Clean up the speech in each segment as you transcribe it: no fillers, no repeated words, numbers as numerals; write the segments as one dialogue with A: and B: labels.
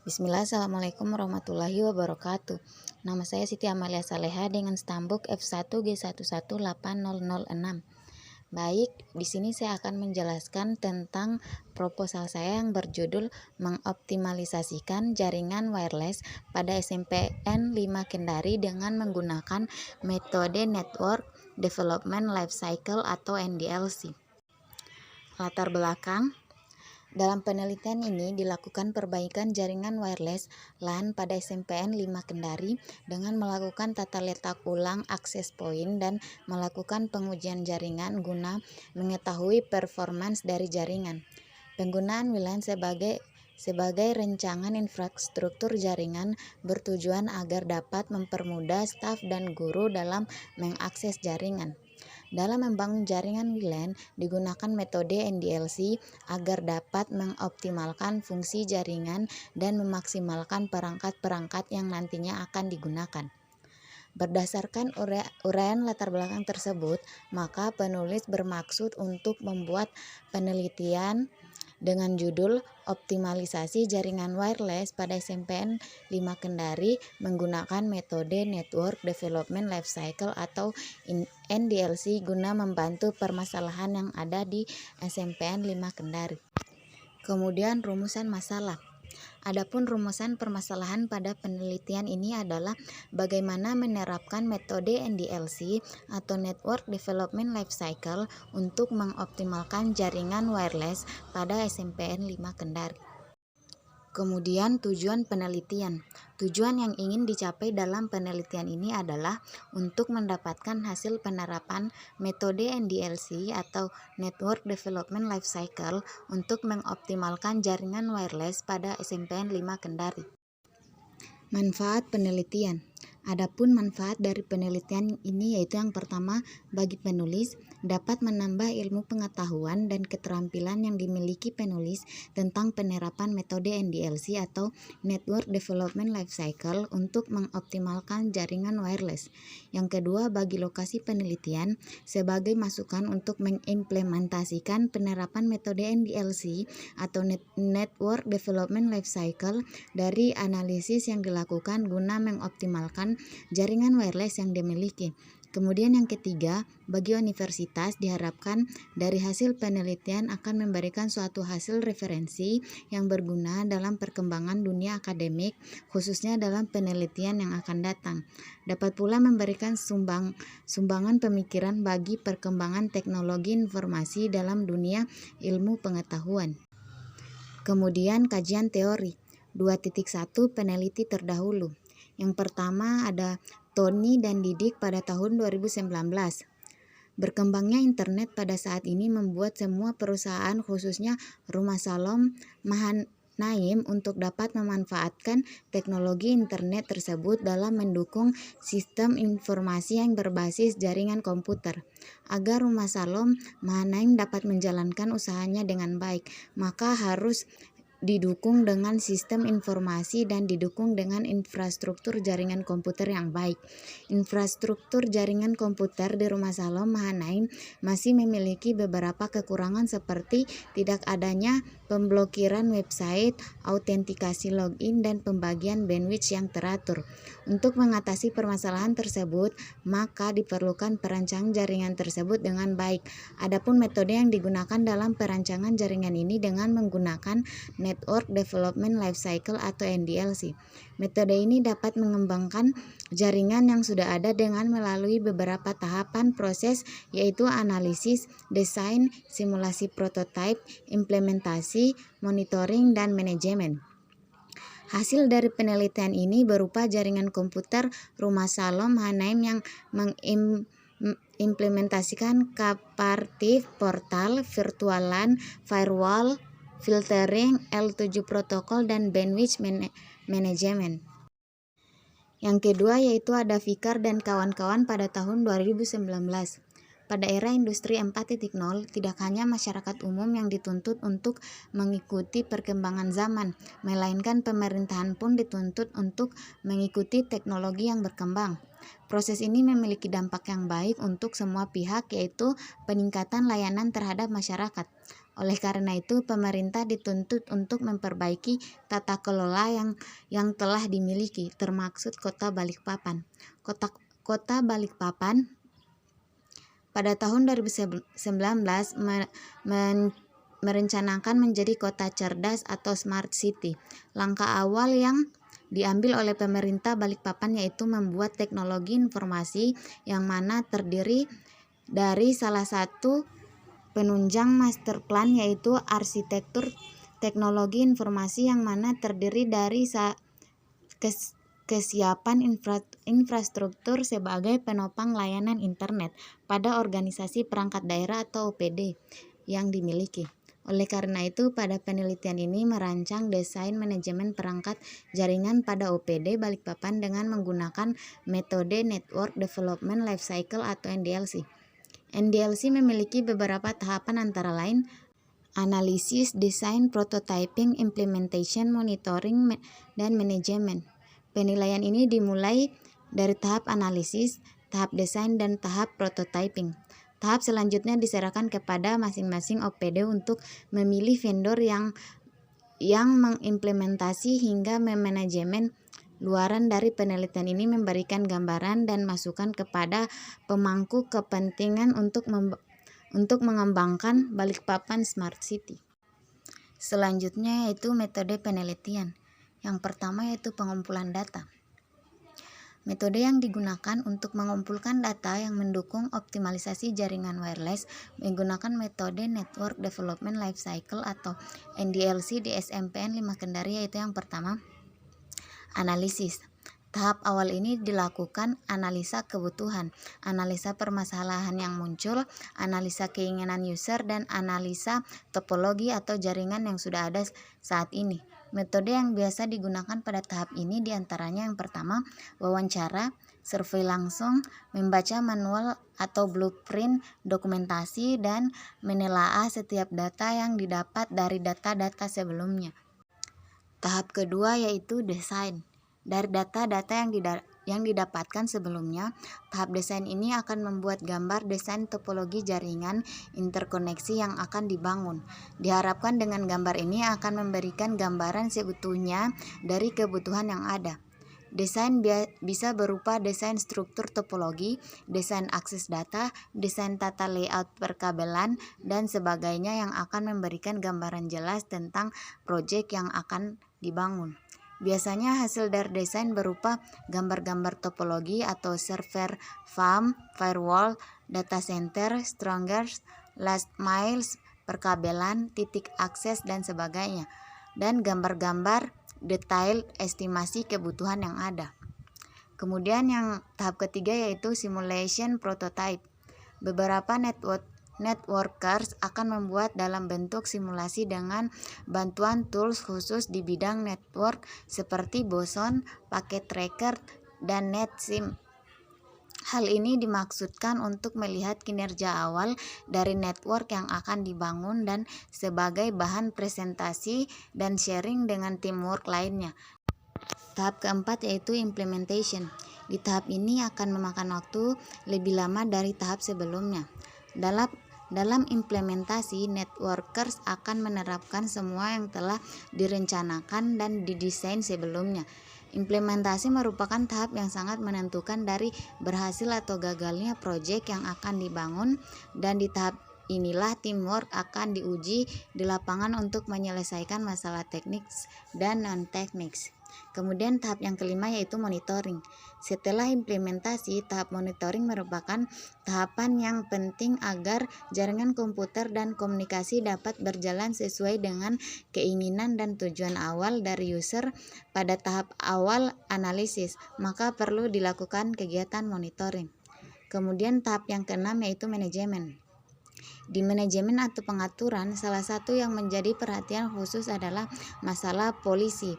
A: Bismillah, Assalamualaikum warahmatullahi wabarakatuh. Nama saya Siti Amalia Saleha dengan stambuk F1G118006. Baik, di sini saya akan menjelaskan tentang proposal saya yang berjudul mengoptimalisasikan jaringan wireless pada SMPN 5 Kendari dengan menggunakan metode Network Development Lifecycle atau NDLC. Latar belakang. Dalam penelitian ini dilakukan perbaikan jaringan wireless LAN pada SMPN 5 Kendari dengan melakukan tata letak ulang akses point dan melakukan pengujian jaringan guna mengetahui performance dari jaringan. Penggunaan WLAN sebagai rencangan infrastruktur jaringan bertujuan agar dapat mempermudah staf dan guru dalam mengakses jaringan. Dalam membangun jaringan WLAN, digunakan metode NDLC agar dapat mengoptimalkan fungsi jaringan dan memaksimalkan perangkat-perangkat yang nantinya akan digunakan. Berdasarkan uraian latar belakang tersebut, maka penulis bermaksud untuk membuat penelitian dengan judul Optimalisasi Jaringan Wireless pada SMPN 5 Kendari menggunakan metode Network Development Lifecycle atau NDLC guna membantu permasalahan yang ada di SMPN 5 Kendari. Kemudian rumusan masalah. Adapun rumusan permasalahan pada penelitian ini adalah bagaimana menerapkan metode NDLC atau Network Development Lifecycle untuk mengoptimalkan jaringan wireless pada SMPN 5 Kendari. Kemudian tujuan penelitian. Tujuan yang ingin dicapai dalam penelitian ini adalah untuk mendapatkan hasil penerapan metode NDLC atau Network Development Lifecycle untuk mengoptimalkan jaringan wireless pada SMPN 5 Kendari. Manfaat penelitian. Adapun manfaat dari penelitian ini yaitu yang pertama, bagi penulis dapat menambah ilmu pengetahuan dan keterampilan yang dimiliki penulis tentang penerapan metode NDLC atau Network Development Lifecycle untuk mengoptimalkan jaringan wireless. Yang kedua, bagi lokasi penelitian sebagai masukan untuk mengimplementasikan penerapan metode NDLC atau Network Development Lifecycle dari analisis yang dilakukan guna mengoptimalkan jaringan wireless yang dimiliki. Kemudian yang ketiga, bagi universitas diharapkan dari hasil penelitian akan memberikan suatu hasil referensi yang berguna dalam perkembangan dunia akademik, khususnya dalam penelitian yang akan datang. Dapat pula memberikan sumbangan pemikiran bagi perkembangan teknologi informasi dalam dunia ilmu pengetahuan. Kemudian kajian teori. 2.1 peneliti terdahulu. Yang pertama ada Tony dan Didik pada tahun 2019. Berkembangnya internet pada saat ini membuat semua perusahaan khususnya Rumah Salom Mahanaim untuk dapat memanfaatkan teknologi internet tersebut dalam mendukung sistem informasi yang berbasis jaringan komputer. Agar Rumah Salom Mahanaim dapat menjalankan usahanya dengan baik, maka harus didukung dengan sistem informasi dan didukung dengan infrastruktur jaringan komputer yang baik. Infrastruktur jaringan komputer di Rumah Salom Mahanaim masih memiliki beberapa kekurangan seperti tidak adanya pemblokiran website, autentikasi login, dan pembagian bandwidth yang teratur. Untuk mengatasi permasalahan tersebut, maka diperlukan perancangan jaringan tersebut dengan baik. Adapun metode yang digunakan dalam perancangan jaringan ini dengan menggunakan Network Development Lifecycle atau NDLC. Metode ini dapat mengembangkan jaringan yang sudah ada dengan melalui beberapa tahapan proses yaitu analisis, desain, simulasi prototipe, implementasi, monitoring, dan manajemen. Hasil dari penelitian ini berupa jaringan komputer Rumah Salom Mahanaim yang mengimplementasikan Kapartiv Portal, Virtual LAN, Firewall, Filtering, L7 protokol, dan bandwidth management. Yang kedua yaitu ada Fikar dan kawan-kawan pada tahun 2019. Pada era industri 4.0, tidak hanya masyarakat umum yang dituntut untuk mengikuti perkembangan zaman, melainkan pemerintahan pun dituntut untuk mengikuti teknologi yang berkembang. Proses ini memiliki dampak yang baik untuk semua pihak, yaitu peningkatan layanan terhadap masyarakat. Oleh karena itu, pemerintah dituntut untuk memperbaiki tata kelola yang telah dimiliki, termaksud Kota Balikpapan. Kota Balikpapan pada tahun 2019 merencanakan menjadi kota cerdas atau smart city. Langkah awal yang diambil oleh pemerintah Balikpapan yaitu membuat teknologi informasi yang mana terdiri dari salah satu penunjang master plan yaitu arsitektur teknologi informasi yang mana terdiri dari kesiapan infrastruktur sebagai penopang layanan internet pada organisasi perangkat daerah atau OPD yang dimiliki. Oleh karena itu, pada penelitian ini merancang desain manajemen perangkat jaringan pada OPD Balikpapan dengan menggunakan metode Network Development Lifecycle atau NDLC. NDLC memiliki beberapa tahapan antara lain analisis, desain, prototyping, implementation, monitoring, dan manajemen. Penilaian ini dimulai dari tahap analisis, tahap desain, dan tahap prototyping. Tahap selanjutnya diserahkan kepada masing-masing OPD untuk memilih vendor yang mengimplementasi hingga manajemen. Luaran dari penelitian ini memberikan gambaran dan masukan kepada pemangku kepentingan untuk mengembangkan Balikpapan Smart City. Selanjutnya yaitu metode penelitian. Yang pertama yaitu pengumpulan data. Metode yang digunakan untuk mengumpulkan data yang mendukung optimalisasi jaringan wireless menggunakan metode Network Development Lifecycle atau NDLC di SMPN 5 Kendari yaitu yang pertama, analisis. Tahap awal ini dilakukan analisa kebutuhan, analisa permasalahan yang muncul, analisa keinginan user, dan analisa topologi atau jaringan yang sudah ada saat ini. Metode yang biasa digunakan pada tahap ini diantaranya yang pertama, wawancara, survei langsung, membaca manual atau blueprint, dokumentasi, dan menelaah setiap data yang didapat dari data-data sebelumnya. Tahap kedua yaitu desain. Dari data-data yang didapatkan sebelumnya, tahap desain ini akan membuat gambar desain topologi jaringan interkoneksi yang akan dibangun. Diharapkan dengan gambar ini akan memberikan gambaran seutuhnya dari kebutuhan yang ada. Desain bisa berupa desain struktur topologi, desain akses data, desain tata layout perkabelan, dan sebagainya yang akan memberikan gambaran jelas tentang proyek yang akan dibangun. Biasanya hasil dari desain berupa gambar-gambar topologi atau server, farm, firewall, data center, strongest, last miles, perkabelan, titik akses, dan sebagainya. Dan gambar-gambar detail estimasi kebutuhan yang ada. Kemudian yang tahap ketiga yaitu simulation prototype. Beberapa networkers akan membuat dalam bentuk simulasi dengan bantuan tools khusus di bidang network seperti Boson, Packet Tracker, dan NetSim. Hal ini dimaksudkan untuk melihat kinerja awal dari network yang akan dibangun dan sebagai bahan presentasi dan sharing dengan teamwork lainnya. Tahap keempat yaitu implementation. Di tahap ini akan memakan waktu lebih lama dari tahap sebelumnya. Dalam implementasi, networkers akan menerapkan semua yang telah direncanakan dan didesain sebelumnya. Implementasi merupakan tahap yang sangat menentukan dari berhasil atau gagalnya proyek yang akan dibangun, dan di tahap inilah teamwork akan diuji di lapangan untuk menyelesaikan masalah teknis dan non-teknis. Kemudian tahap yang kelima yaitu monitoring. Setelah implementasi, tahap monitoring merupakan tahapan yang penting agar jaringan komputer dan komunikasi dapat berjalan sesuai dengan keinginan dan tujuan awal dari user. Pada tahap awal analisis, maka perlu dilakukan kegiatan monitoring. Kemudian tahap yang keenam yaitu manajemen. Di manajemen atau pengaturan, salah satu yang menjadi perhatian khusus adalah masalah polisi.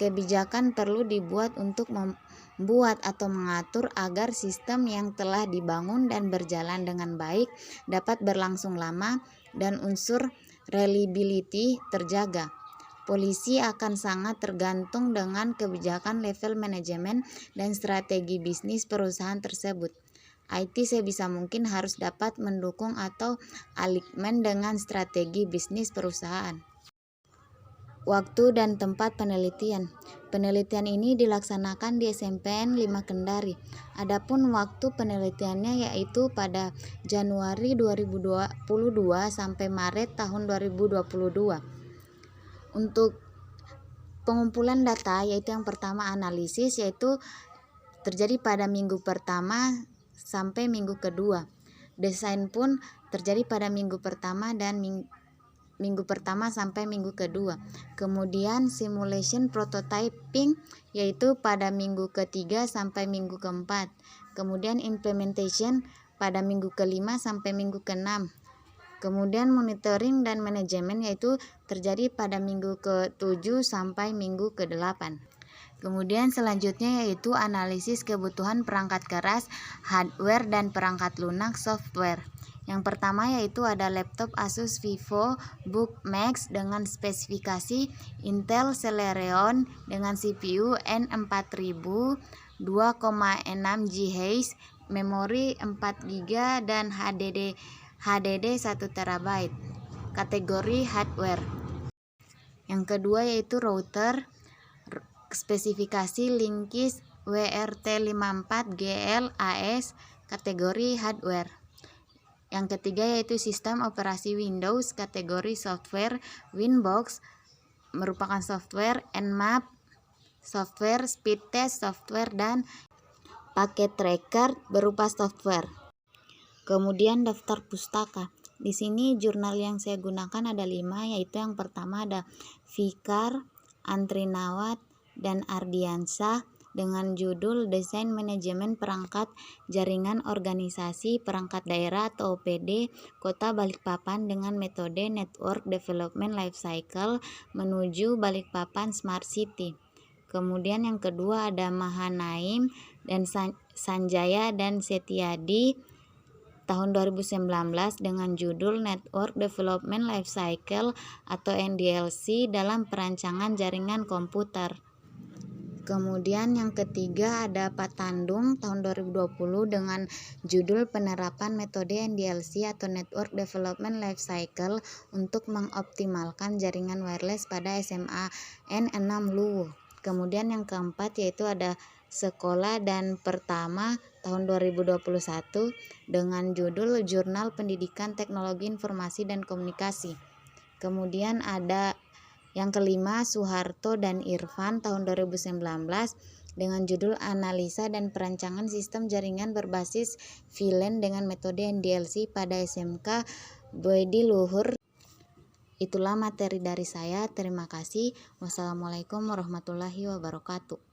A: Kebijakan perlu dibuat untuk membuat atau mengatur agar sistem yang telah dibangun dan berjalan dengan baik dapat berlangsung lama dan unsur reliability terjaga. Polisi akan sangat tergantung dengan kebijakan level manajemen dan strategi bisnis perusahaan tersebut. IT sebisa mungkin harus dapat mendukung atau align dengan strategi bisnis perusahaan. Waktu dan tempat penelitian. Penelitian ini dilaksanakan di SMPN 5 Kendari. Adapun waktu penelitiannya yaitu pada Januari 2022 sampai Maret tahun 2022. Untuk pengumpulan data yaitu yang pertama analisis, yaitu terjadi pada minggu pertama sampai minggu kedua. Desain pun terjadi pada minggu pertama dan minggu pertama sampai minggu kedua. Kemudian simulation prototyping yaitu pada minggu ketiga sampai minggu keempat. Kemudian implementation pada minggu kelima sampai minggu keenam. Kemudian monitoring dan manajemen yaitu terjadi pada minggu ke-7 sampai minggu ke-8. Kemudian selanjutnya yaitu analisis kebutuhan perangkat keras, hardware, dan perangkat lunak software. Yang pertama yaitu ada laptop Asus VivoBook Max dengan spesifikasi Intel Celeron dengan CPU N4000, 2,6 GHz, memori 4 GB dan HDD 1 TB. Kategori hardware. Yang kedua yaitu router, spesifikasi Linksys WRT54GL AS, kategori hardware. Yang ketiga yaitu sistem operasi Windows, kategori software Winbox, merupakan software Nmap, software speed test software, dan paket tracker berupa software. Kemudian daftar pustaka. Di sini jurnal yang saya gunakan ada 5, yaitu yang pertama ada Fikar, Antrinawat, dan Ardiansah dengan judul Desain Manajemen Perangkat Jaringan Organisasi Perangkat Daerah atau OPD Kota Balikpapan dengan metode Network Development Lifecycle menuju Balikpapan Smart City. Kemudian yang kedua ada Mahanaim dan Sanjaya dan Setiadi tahun 2019 dengan judul Network Development Lifecycle atau NDLC dalam perancangan jaringan komputer. Kemudian yang ketiga ada Patandung tahun 2020 dengan judul Penerapan Metode NDLC atau Network Development Lifecycle untuk mengoptimalkan jaringan wireless pada SMAN 6 Luwu. Kemudian yang keempat yaitu ada Sekolah dan Pertama tahun 2021 dengan judul Jurnal Pendidikan Teknologi Informasi dan Komunikasi. Kemudian ada yang kelima Soeharto dan Irfan tahun 2019 dengan judul Analisa dan Perancangan Sistem Jaringan Berbasis VLAN dengan metode NDLC pada SMK Boedi Luhur. Itulah materi dari saya. Terima kasih. Wassalamualaikum warahmatullahi wabarakatuh.